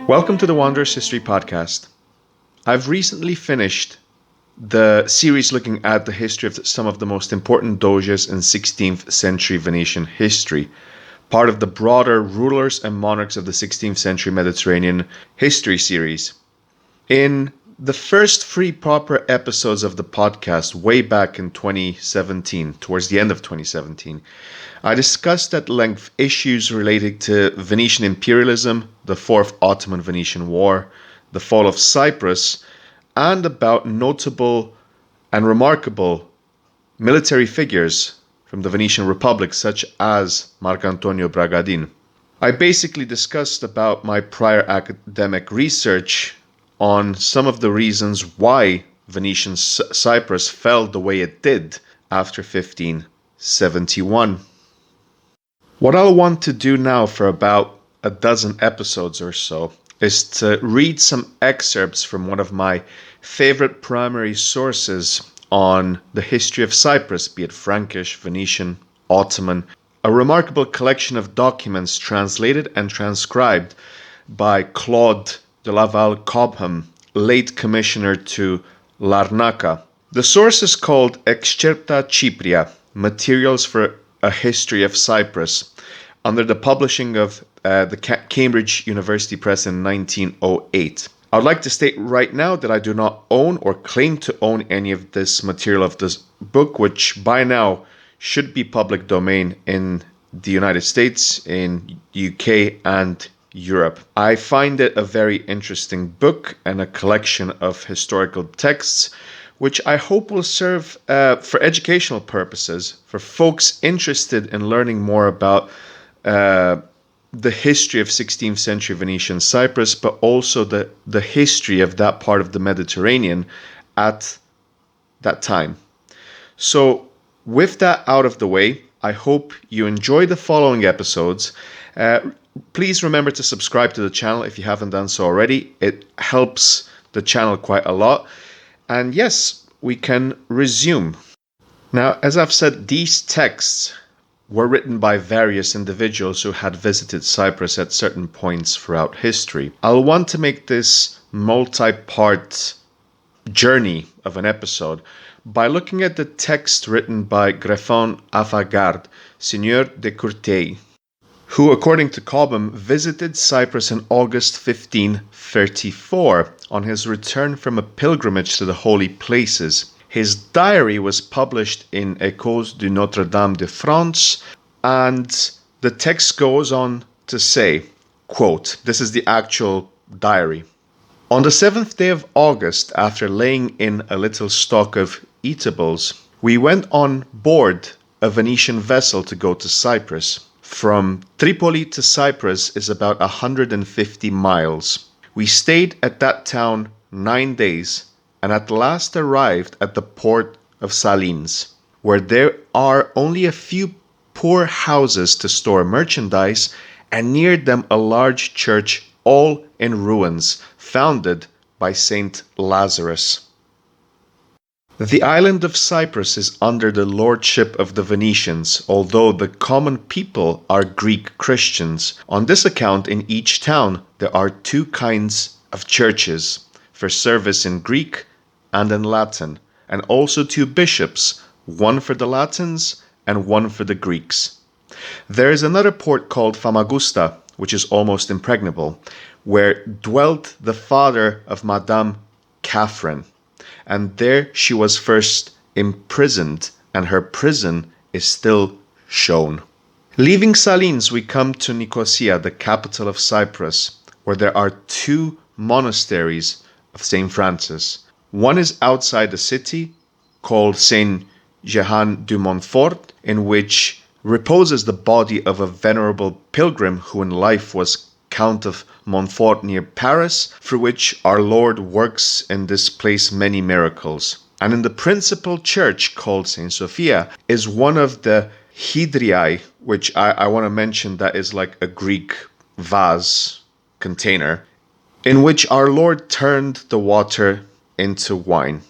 Welcome to the Wanderer's History Podcast. I've recently finished the series looking at the history of some of the most important doges in 16th century Venetian history, part of the broader Rulers and Monarchs of the 16th century Mediterranean history series. In the first three proper episodes of the podcast, way back in 2017, towards the end of 2017, I discussed at length issues related to Venetian imperialism, the Fourth Ottoman Venetian War, the fall of Cyprus, and about notable and remarkable military figures from the Venetian Republic, such as Marcantonio Bragadin. I basically discussed about my prior academic research on some of the reasons why Venetian Cyprus fell the way it did after 1571. What I'll want to do now for about a dozen episodes or so is to read some excerpts from one of my favorite primary sources on the history of Cyprus, be it Frankish, Venetian, Ottoman, a remarkable collection of documents translated and transcribed by Claude de Laval Cobham, late commissioner to Larnaca. The source is called Excerpta Cypria, Materials for a History of Cyprus, under the publishing of the Cambridge University Press in 1908. I would like to state right now that I do not own or claim to own any of this material of this book, which by now should be public domain in the United States, in UK, and Europe. I find it a very interesting book and a collection of historical texts, which I hope will serve for educational purposes for folks interested in learning more about the history of 16th century Venetian Cyprus, but also the history of that part of the Mediterranean at that time. So with that out of the way, I hope you enjoy the following episodes. Please remember to subscribe to the channel if you haven't done so already. It helps the channel quite a lot. And yes, we can resume. Now, as I've said, these texts were written by various individuals who had visited Cyprus at certain points throughout history. I'll want to make this multi-part journey of an episode by looking at the text written by Greffin Affagart, Seigneur de Courteilles, who, according to Cobham, visited Cyprus in August 1534 on his return from a pilgrimage to the holy places. His diary was published in Échos de Notre-Dame de France, and the text goes on to say, quote, this is the actual diary. On the 7th day of August, after laying in a little stock of eatables, we went on board a Venetian vessel to go to Cyprus. From Tripoli to Cyprus is about 150 miles. We stayed at that town 9 days and at last arrived at the port of Salines, where there are only a few poor houses to store merchandise, and near them a large church, all in ruins, founded by Saint Lazarus. The island of Cyprus is under the lordship of the Venetians, although the common people are Greek Christians. On this account, in each town there are two kinds of churches, for service in Greek and in Latin, and also two bishops, one for the Latins and one for the Greeks. There is another port called Famagusta, which is almost impregnable, where dwelt the father of Madame Catherine, and there she was first imprisoned, and her prison is still shown. Leaving Salines, we come to Nicosia, the capital of Cyprus, where there are two monasteries of St. Francis. One is outside the city, called Saint Jehan de Montfort, in which reposes the body of a venerable pilgrim who in life was Count of Montfort near Paris, through which our Lord works in this place many miracles. And in the principal church, called Saint Sophia, is one of the hydriae, which I want to mention that is like a Greek vase container, in which our Lord turned the water into wine.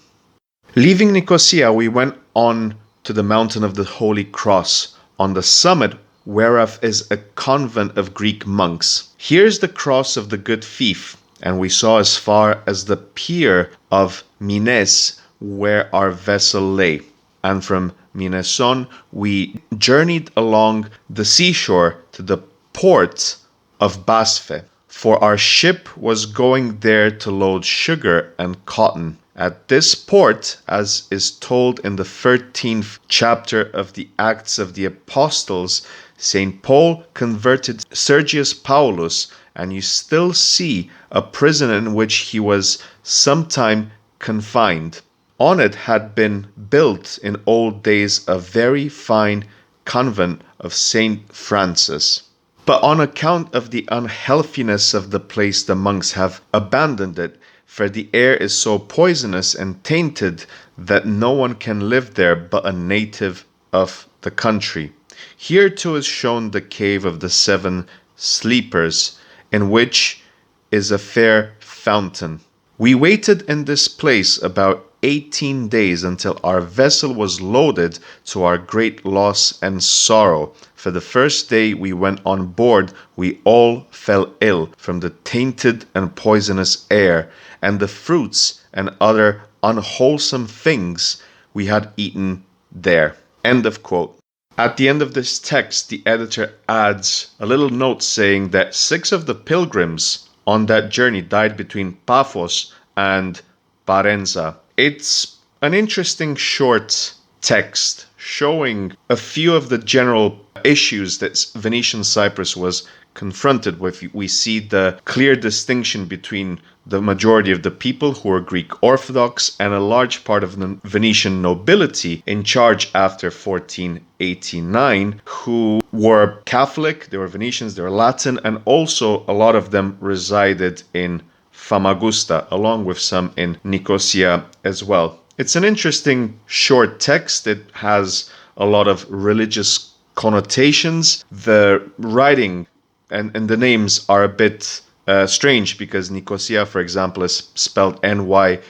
Leaving Nicosia, we went on to the mountain of the Holy Cross, on the summit whereof is a convent of Greek monks. Here's the cross of the good thief, and we saw as far as the pier of Mines, where our vessel lay. And from Mineson we journeyed along the seashore to the port of Basfe, for our ship was going there to load sugar and cotton. At this port, as is told in the 13th chapter of the Acts of the Apostles, St. Paul converted Sergius Paulus, and you still see a prison in which he was sometime confined. On it had been built in old days a very fine convent of St. Francis. But on account of the unhealthiness of the place, the monks have abandoned it, for the air is so poisonous and tainted that no one can live there but a native of the country. Here too is shown the cave of the 7 sleepers, in which is a fair fountain. We waited in this place about 18 days until our vessel was loaded, to our great loss and sorrow. For the first day we went on board, we all fell ill from the tainted and poisonous air, and the fruits and other unwholesome things we had eaten there. End of quote. At the end of this text, the editor adds a little note saying that 6 of the pilgrims on that journey died between Paphos and Parenza. It's an interesting short text showing a few of the general issues that Venetian Cyprus was confronted with. We see the clear distinction between the majority of the people who are Greek Orthodox and a large part of the Venetian nobility in charge after 1489 who were Catholic, they were Venetians, they were Latin, and also a lot of them resided in Famagusta, along with some in Nicosia as well. It's an interesting short text. It has a lot of religious connotations. The writing and the names are a bit strange because Nicosia, for example, is spelled Nycossa,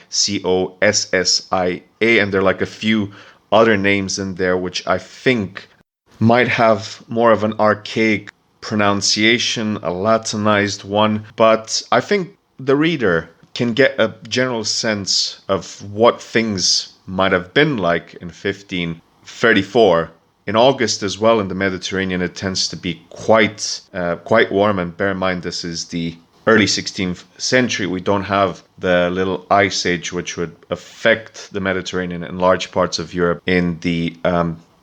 and there are like a few other names in there which I think might have more of an archaic pronunciation, a Latinized one, but I think the reader can get a general sense of what things might have been like in 1534. In August as well in the Mediterranean, it tends to be quite warm, and bear in mind this is the early 16th century. We don't have the little ice age which would affect the Mediterranean and large parts of Europe in the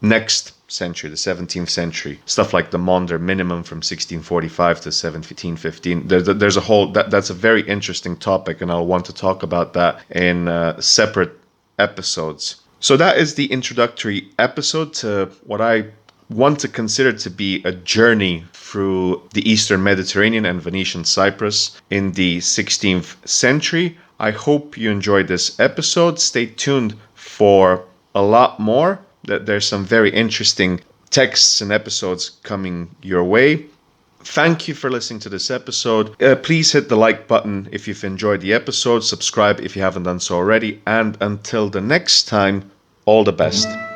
next century, the 17th century. Stuff like the Maunder minimum from 1645 to 1715. There's a whole, that's a very interesting topic, and I'll want to talk about that in separate episodes. So that is the introductory episode to what I want to consider to be a journey through the Eastern Mediterranean and Venetian Cyprus in the 16th century. I hope you enjoyed this episode. Stay tuned for a lot more. There's some very interesting texts and episodes coming your way. Thank you for listening to this episode. Please hit the like button if you've enjoyed the episode. Subscribe if you haven't done so already. And until the next time, all the best.